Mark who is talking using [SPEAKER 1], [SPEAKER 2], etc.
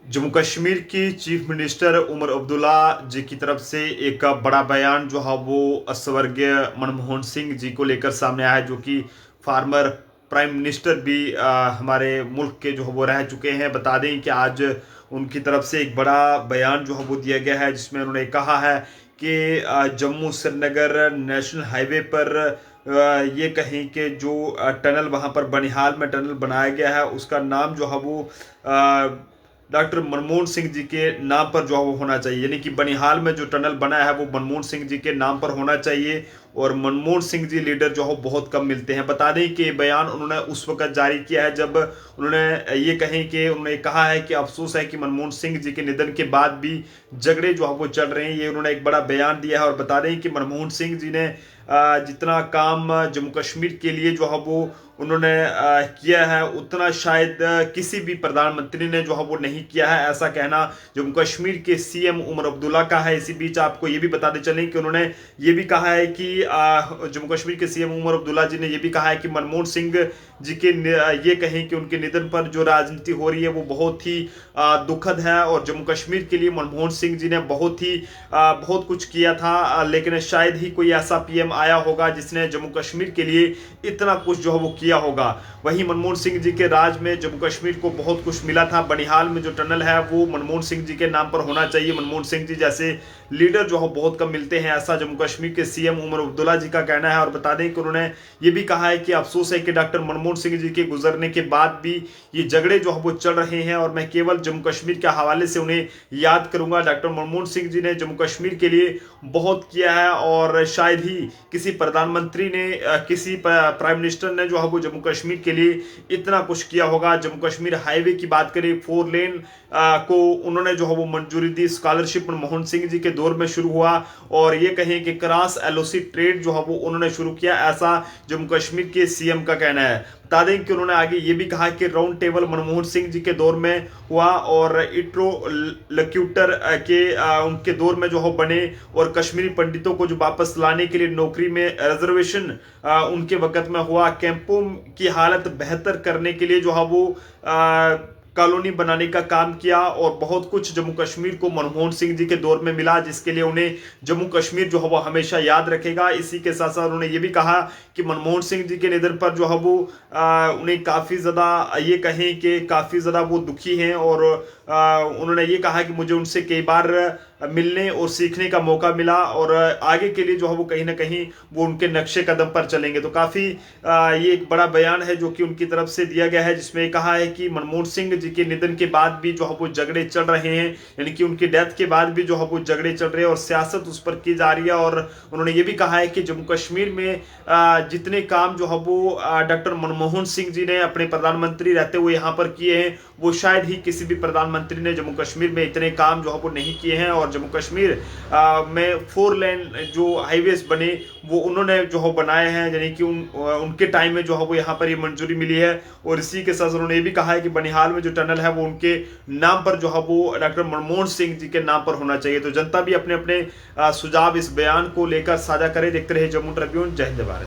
[SPEAKER 1] जम्मू कश्मीर की chief minister Omar Abdullah जी की तरफ से एक बड़ा बयान जो है वो स्वर्गीय मनमोहन सिंह जी को लेकर सामने आया है, जो कि फार्मर प्राइम मिनिस्टर भी हमारे मुल्क के जो है वो रह चुके हैं। बता दें कि आज उनकी तरफ से एक बड़ा बयान जो है वो दिया गया है, जिसमें उन्होंने कहा है कि जम्मू श्रीनगर नेशनल हाईवे पर ये कहीं कि जो टनल वहां पर बनिहाल में टनल बनाया गया है, उसका नाम जो है वो डॉक्टर मनमोहन सिंह जी के नाम पर जो है वो होना चाहिए। यानी कि बनिहाल में जो टनल बना है वो मनमोहन सिंह जी के नाम पर होना चाहिए। और मनमोहन सिंह जी लीडर जो है बहुत कम मिलते हैं। बता दें कि बयान उन्होंने उस वक्त जारी किया है जब उन्होंने ये कहें कि उन्होंने कहा है कि अफसोस है कि मनमोहन सिंह जी के निधन के बाद भी झगड़े जो है वो चल रहे हैं। ये उन्होंने एक बड़ा बयान दिया है और बता दें कि मनमोहन सिंह जी ने जितना काम जम्मू कश्मीर के लिए जो है वो उन्होंने किया है, उतना शायद किसी भी प्रधानमंत्री ने जो है वो नहीं किया है। ऐसा कहना जम्मू कश्मीर के सीएम उमर अब्दुल्ला का है। इसी बीच आपको ये भी बताते चलें कि उन्होंने ये भी कहा है कि जम्मू कश्मीर के सीएम उमर अब्दुल्ला जी ने ये भी कहा है कि मनमोहन सिंह जी के ये कहें कि उनके निधन पर जो राजनीति हो रही है वो बहुत ही दुखद है। और जम्मू कश्मीर के लिए मनमोहन सिंह जी ने बहुत कुछ किया था, लेकिन शायद ही कोई ऐसा पीएम आया होगा जिसने जम्मू कश्मीर के लिए इतना कुछ जो है वो किया होगा। वहीं मनमोहन सिंह जी के राज में जम्मू कश्मीर को बहुत कुछ मिला था। बनिहाल में जो टनल है वो मनमोहन सिंह जी के नाम पर होना चाहिए। मनमोहन सिंह जी जैसे लीडर जो है बहुत कम मिलते हैं, ऐसा जम्मू कश्मीर के सीएम उमर अब्दुल्ला जी का कहना है। और बता दें कि उन्होंने ये भी कहा है कि अफसोस है कि डॉक्टर मनमोहन सिंह जी के गुजरने के बाद भी ये झगड़े जो है वो चल रहे हैं। और मैं केवल जम्मू कश्मीर के हवाले से उन्हें याद करूंगा। डॉक्टर मनमोहन सिंह जी ने जम्मू कश्मीर के लिए बहुत किया है और शायद ही किसी प्रधानमंत्री ने किसी प्राइम मिनिस्टर ने जो है वो जम्मू कश्मीर के लिए इतना कुछ किया होगा। जम्मू कश्मीर हाईवे की बात करें, 4 लेन को उन्होंने जो है वो मंजूरी दी। स्कॉलरशिप मनमोहन सिंह जी के दौर में शुरू हुआ और ये कहें कि क्रॉस एलओसी ट्रेड जो है वो उन्होंने शुरू किया, ऐसा जम्मू कश्मीर के सीएम का कहना है। बता दें कि उन्होंने आगे ये भी कहा कि राउंड टेबल मनमोहन सिंह जी के दौर में हुआ और इंटरलोक्यूटर के उनके दौर में जो हो बने। और कश्मीरी पंडितों को जो वापस लाने के लिए नौकरी में रिजर्वेशन उनके वक्त में हुआ। कैंपों की हालत बेहतर करने के लिए जो है वो कॉलोनी बनाने का काम किया और बहुत कुछ जम्मू कश्मीर को मनमोहन सिंह जी के दौर में मिला, जिसके लिए उन्हें जम्मू कश्मीर जो है वो हमेशा याद रखेगा। इसी के साथ साथ उन्होंने ये भी कहा कि मनमोहन सिंह जी के निधन पर जो है वो उन्हें काफ़ी ज़्यादा ये कहें कि काफ़ी ज़्यादा वो दुखी हैं। और उन्होंने ये कहा कि मुझे उनसे कई बार मिलने और सीखने का मौका मिला और आगे के लिए जो है वो कहीं ना कहीं वो उनके नक्शे कदम पर चलेंगे। तो काफ़ी ये एक बड़ा बयान है जो कि उनकी तरफ से दिया गया है, जिसमें कहा है कि मनमोहन सिंह जी के निधन के बाद भी जो है वो झगड़े चल रहे हैं, यानी कि उनकी डेथ के बाद भी जो है वो झगड़े चल रहे हैं और सियासत उस पर की जा रही है। और उन्होंने ये भी कहा है कि जम्मू कश्मीर में जितने काम जो है वो डॉक्टर मनमोहन सिंह जी ने अपने प्रधानमंत्री रहते हुए यहाँ पर किए हैं, वो शायद ही किसी भी प्रधानमंत्री ने जम्मू कश्मीर में इतने काम जो है वो नहीं किए हैं। और जम्मू कश्मीर में 4 लेन जो हाईवेज बने वो उन्होंने जो है बनाए हैं, यानी कि उनके टाइम में जो है वो यहाँ पर ये मंजूरी मिली है। और इसी के साथ उन्होंने ये भी कहा है कि बनिहाल में जो टनल है वो उनके नाम पर जो है वो डॉक्टर मनमोहन सिंह जी के नाम पर होना चाहिए। तो जनता भी अपने अपने सुझाव इस बयान को लेकर साझा करे। देखते रहे जम्मू ट्रिब्यून। जय हिंद भारत।